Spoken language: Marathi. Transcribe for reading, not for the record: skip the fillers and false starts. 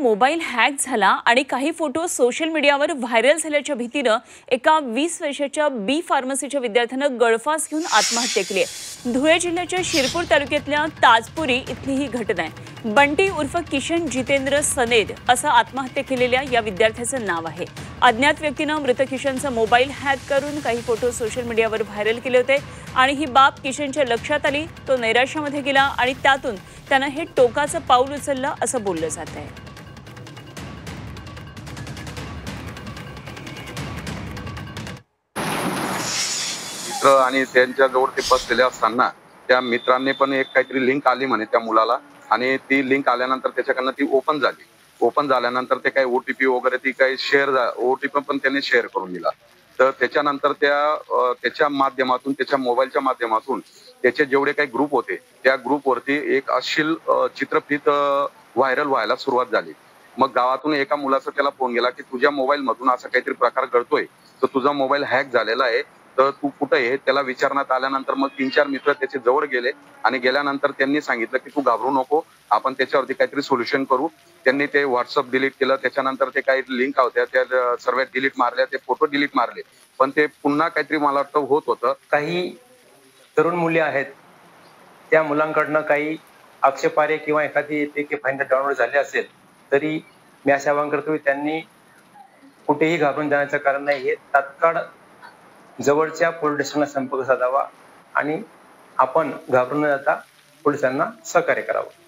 मोबाईल हॅक झाला आणि काही फोटो सोशल मीडियावर व्हायरल झाल्याच्या भीतीनं एका 20 वर्षाच्या बी फार्मसीच्या विद्यार्थ्यानं गळफास घेऊन आत्महत्या केली आहे। धुळे जिल्ह्याच्या शिरपूर तालुक्यातल्या ताजपुरी इथली ही घटना आहे। बंटी उर्फ किशन जितेंद्र सनेद असं आत्महत्या केलेल्या या विद्यार्थ्याचं नाव आहे। अज्ञात व्यक्तीनं मृत किशनचा मोबाईल हॅक करून काही फोटो सोशल मीडियावर व्हायरल केले होते आणि ही बाब किशनच्या लक्षात आली। तो नैराश्यामध्ये गेला आणि त्यातून त्यानं हे टोकाचं पाऊल उचललं असं बोललं जात आहे। मित्र आणि त्यांच्या जवळ ते बसलेले असताना त्या मित्रांनी पण एक काहीतरी लिंक आली म्हणे त्या मुलाला आणि ती लिंक आल्यानंतर त्याच्याकडनं ती ओपन झाली। ओपन झाल्यानंतर ते काही ओटीपी वगैरे ती काही ओटीपी पण त्यांनी शेअर करून दिला। तर त्याच्यानंतर त्याच्या माध्यमातून त्याच्या मोबाईलच्या माध्यमातून त्याचे जेवढे काही ग्रुप होते त्या ग्रुपवरती एक अश्लील चित्रफित व्हायरल व्हायला सुरुवात झाली। मग गावातून एका मुलाचा त्याला फोन गेला की तुझ्या मोबाईल मधून असा काहीतरी प्रकार घडतोय, तर तुझा मोबाईल हॅक झालेला आहे, तर तू कुठे आहे त्याला विचारण्यात आल्यानंतर मग 3-4 मित्र त्याच्या जवळ गेले आणि गेल्यानंतर त्यांनी सांगितलं की तू घाबरू नको, आपण त्याच्यावरती काहीतरी सोल्युशन करू। त्यांनी ते व्हॉट्सअप डिलीट केलं, त्याच्यानंतर ते काही लिंक होत्या त्या सर्व डिलीट मारल्या, ते फोटो डिलीट मारले, पण ते पुन्हा काहीतरी मला वाटतं होत होतं। काही तरुण मुले आहेत त्या मुलांकडनं काही आक्षेपार्ह किंवा एखादी फाईंड डाउनलोड झाले असेल तरी मी असे आवाहन करतो की त्यांनी कुठेही घाबरून जाण्याचं कारण नाही। हे तात्काळ जवळच्या पोलीस स्टेशनला संपर्क साधावा आणि आपण घाबरून न जाता पोलिसांना सहकार्य करावं।